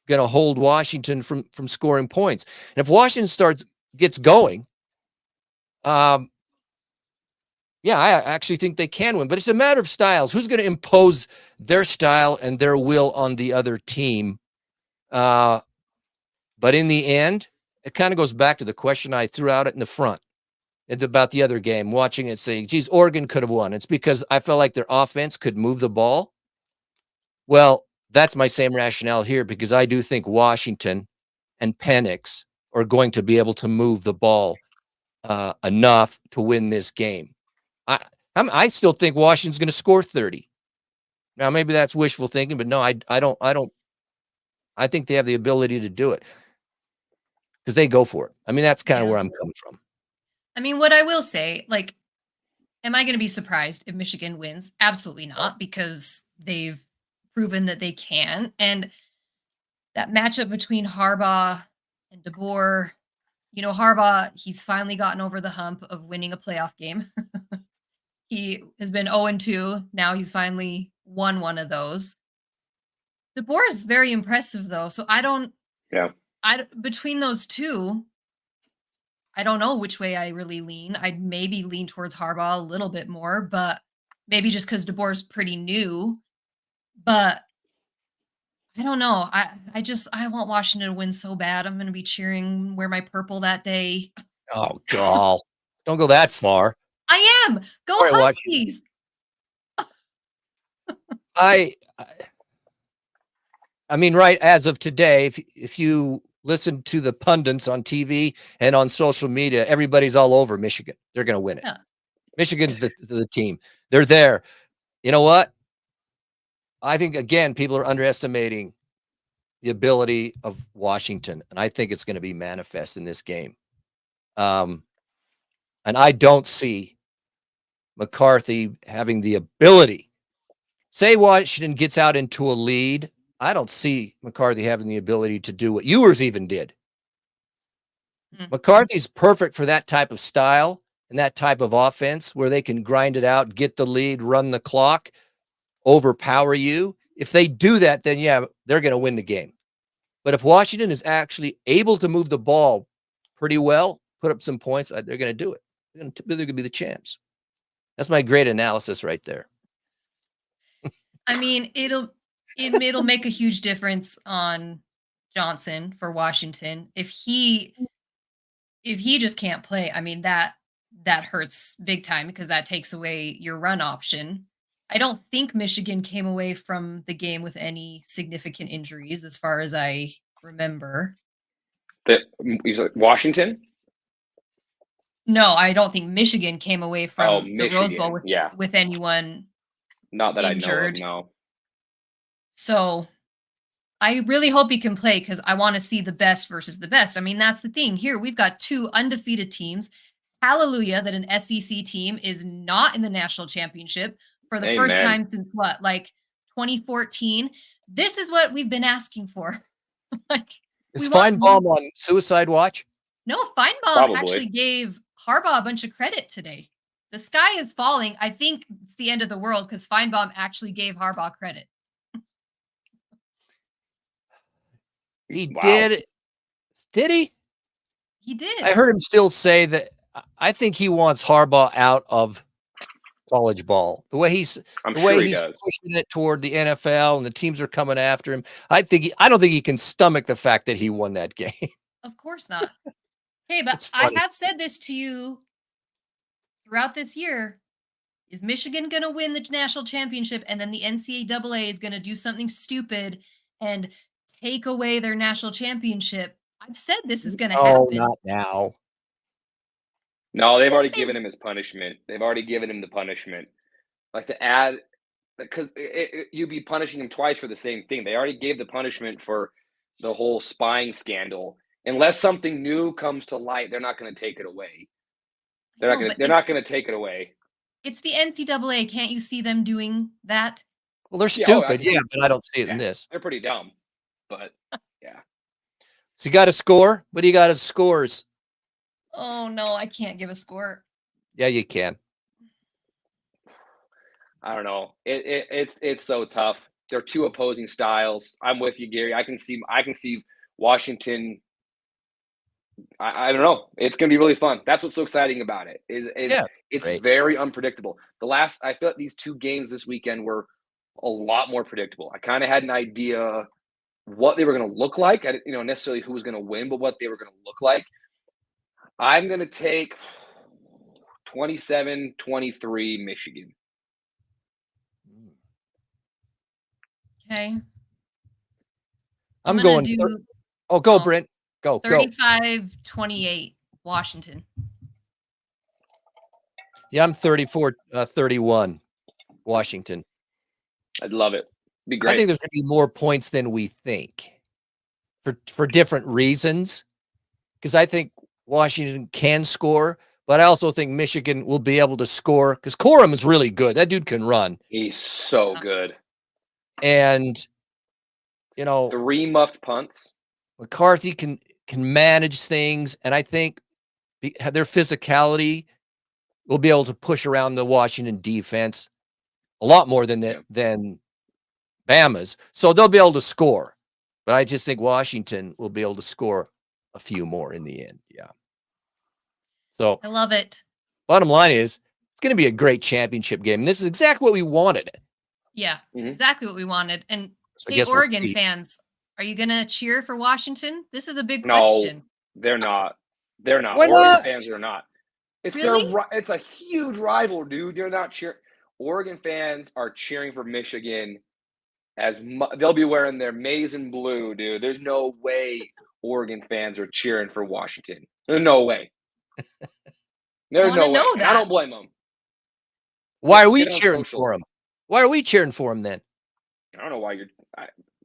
to hold Washington from scoring points. And if Washington gets going, I actually think they can win. But it's a matter of styles. Who's going to impose their style and their will on the other team? But in the end, it kind of goes back to the question I threw out in the front. It's about the other game, watching it, saying, geez, Oregon could have won. It's because I felt like their offense could move the ball. Well, that's my same rationale here, because I do think Washington and Penix are going to be able to move the ball enough to win this game. I still think Washington's going to score 30. Now, maybe that's wishful thinking, but no, I don't. I think they have the ability to do it because they go for it. I mean, that's kind of where I'm coming from. I mean, what I will say, like, am I going to be surprised if Michigan wins? Absolutely not, because they've proven that they can. And that matchup between Harbaugh and DeBoer, Harbaugh, he's finally gotten over the hump of winning a playoff game. He has been 0-2. Now he's finally won one of those. DeBoer is very impressive, though. So between those two, I don't know which way I really lean. I'd maybe lean towards Harbaugh a little bit more, but maybe just because DeBoer's pretty new. But I don't know. I want Washington to win so bad. I'm going to be cheering, wear my purple that day. Oh, God. Don't go that far. I am. Go Huskies. I mean, right as of today, if you listen to the pundits on TV and on social media, everybody's all over Michigan. They're going to win it. Yeah. Michigan's the team. They're there. You know what? I think, again, people are underestimating the ability of Washington, and I think it's going to be manifest in this game. And I don't see McCarthy having the ability. Say Washington gets out into a lead, I don't see McCarthy having the ability to do what Ewers even did. McCarthy's perfect for that type of style and that type of offense where they can grind it out, get the lead, run the clock, overpower you. If they do that, then yeah, they're going to win the game. But if Washington is actually able to move the ball pretty well, put up some points, they're going to do it. They're going to be the champs. That's my great analysis right there. I mean, it'll make a huge difference on Johnson for Washington. If he just can't play, I mean, that hurts big time because that takes away your run option. I don't think Michigan came away from the game with any significant injuries, as far as I remember. Washington? No, I don't think Michigan came away from the Rose Bowl with anyone not that injured. I know of, no. So I really hope he can play because I want to see the best versus the best. I mean, that's the thing. Here, we've got 2 undefeated teams. Hallelujah that an SEC team is not in the national championship for the first Amen. time since what, like 2014. This is what we've been asking for. Like, Is Feinbaum on suicide watch? No, Feinbaum Probably. actually gave Harbaugh a bunch of credit today. The sky is falling. I think it's the end of the world because Feinbaum actually gave Harbaugh credit. He Wow. did. Did he? He did. I heard him still say that. I think he wants Harbaugh out of college ball. The way he's pushing it toward the NFL and the teams are coming after him. I don't think he can stomach the fact that he won that game. Of course not. Okay, but It's I funny. have said this to you throughout this year. Is Michigan going to win the national championship and then the NCAA is going to do something stupid and take away their national championship? I've said this is going to happen. Oh, not now. No, they've Yes, already they- given him his punishment. They've already given him the punishment. Like to add, because you'd be punishing him twice for the same thing. They already gave the punishment for the whole spying scandal. Unless something new comes to light, they're not going to take it away. They're not going to take it away. It's the NCAA. Can't you see them doing that? Well, they're Yeah, stupid. I- But I don't see it in Yeah. this. They're pretty dumb, but yeah. So you got a score? What do you got as scores? Oh no, I can't give a score. Yeah, you can. I don't know. It's so tough. They're 2 opposing styles. I'm with you, Gary. I can see Washington. I don't know. It's going to be really fun. That's what's so exciting about it. It's great. very unpredictable. I feel like these 2 games this weekend were a lot more predictable. I kind of had an idea what they were going to look like. I didn't necessarily who was going to win, but what they were going to look like. I'm going to take 27-23 Michigan. Okay. I'm gonna going. do Go, Brent. Go. 35-28 Washington. Yeah, I'm 34-31 Washington. I'd love it. Be great. I think there's going to be more points than we think for different reasons. Because I think Washington can score, but I also think Michigan will be able to score because Corum is really good. That dude can run. He's so good. And 3 muffed punts. McCarthy can manage things, and I think their physicality will be able to push around the Washington defense a lot more than Bama's. So they'll be able to score, but I just think Washington will be able to score a few more in the end. Yeah. So I love it. bottom line is it's going to be a great championship game. And this is exactly what we wanted. Yeah, Mhm. exactly what we wanted. And So I hey, guess we'll Oregon see. fans, are you going to cheer for Washington? This is a big No. question. They're not. They're not. Why Oregon not? fans are not. It's Really? it's a huge rival, dude. They're not cheering. Oregon fans are cheering for Michigan they'll be wearing their maize and blue, dude. There's no way Oregon fans are cheering for Washington. There's no way. There's no way. know And I that. don't blame them. Why are we Get on cheering social. for him? Why are we cheering for him then? I don't know why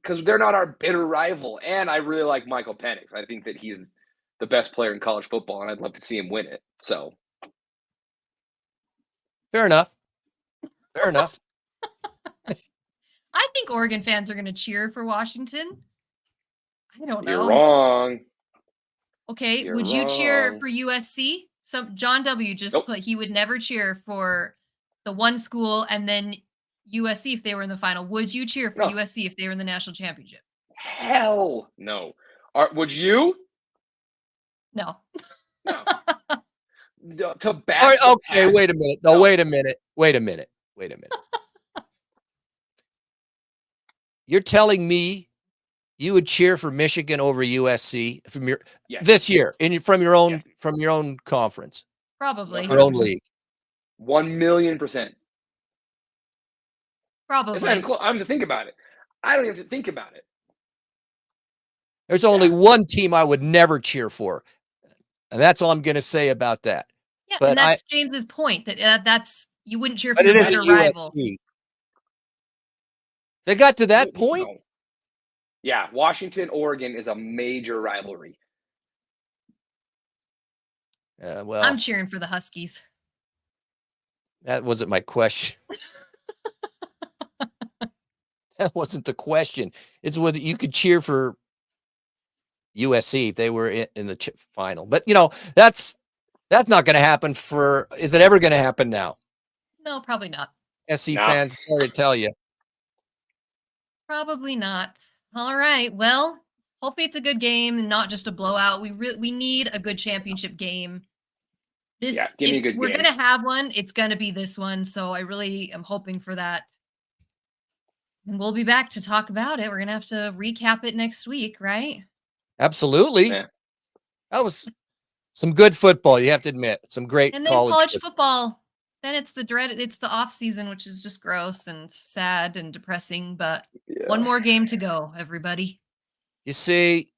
because they're not our bitter rival. And I really like Michael Penix. I think that he's the best player in college football, and I'd love to see him win it. So Fair enough. Fair enough. I think Oregon fans are going to cheer for Washington. I don't know. you're wrong. Okay, You're would you cheer wrong. for USC? John W. just Nope. put he would never cheer for the one school and then USC if they were in the final. Would you cheer for No. USC if they were in the national championship? Hell no. Would you? All No. To back. right, the okay, pack. wait a minute. No, No. wait a minute. You're telling me you would cheer for Michigan over USC Yes. this year from your own Yes. conference, Probably. your own league. 1,000,000%. Probably. It's not even close. I don't have to think about it. I don't even have to think about it. There's only one team I would never cheer for, and that's all I'm going to say about that. Yeah, But and that's James's point that that's you wouldn't cheer for But it your is a bitter rival. USC. They got to that point? No. Yeah, Washington, Oregon is a major rivalry. Well, I'm cheering for the Huskies. that wasn't my question. That wasn't the question. It's whether you could cheer for USC if they were in the final. But, that's not going to happen is it ever going to happen now? No, probably not. SC fans, sorry to tell you. Probably not. All right. Well, hopefully it's a good game and not just a blowout. We need a good championship game. Give me a good we're game. going to have one. It's going to be this one. So I really am hoping for that. And we'll be back to talk about it. We're going to have to recap it next week, right? Absolutely. Yeah. That was some good football, you have to admit. Some great and then college football. Then it's the off season, which is just gross and sad and depressing. But one more game to go, everybody. You see,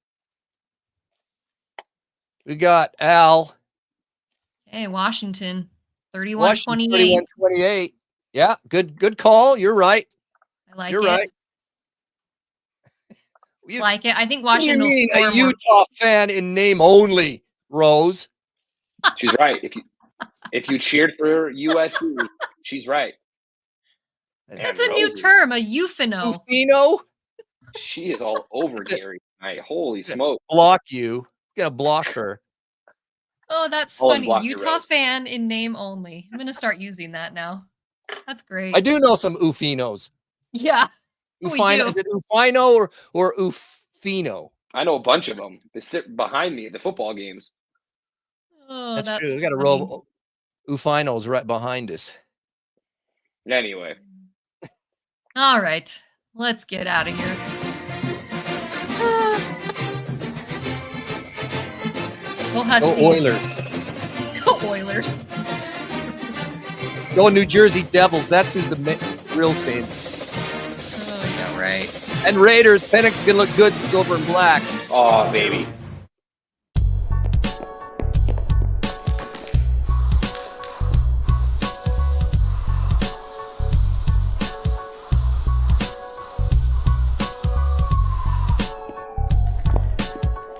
we got Al. Hey, Washington, 31-28. 31-28. Yeah, good call. You're right. I like You're it. right. Like it. I think Washington will score a Utah fan in name only, Rose. She's right. If you cheered for USC, she's right. That's a new term, a euphono. Ufino? She is all over Gary tonight. Holy smoke. Block you. Gonna block her. Oh, that's funny. Utah fan in name only. I'm gonna start using that now. That's great. I do know some Ufinos. Yeah. Ufino. Is it Ufino or Ufino? I know a bunch of them. They sit behind me at the football games. Oh, that's true. We got a row of Ufinos right behind us. Anyway. All right. Let's get out of here. Go Huskies. Go Oilers. Go Oilers. Go New Jersey Devils. That's who's the real team. Oh, yeah, right. And Raiders. Penix gonna look good in silver and black. Oh, baby.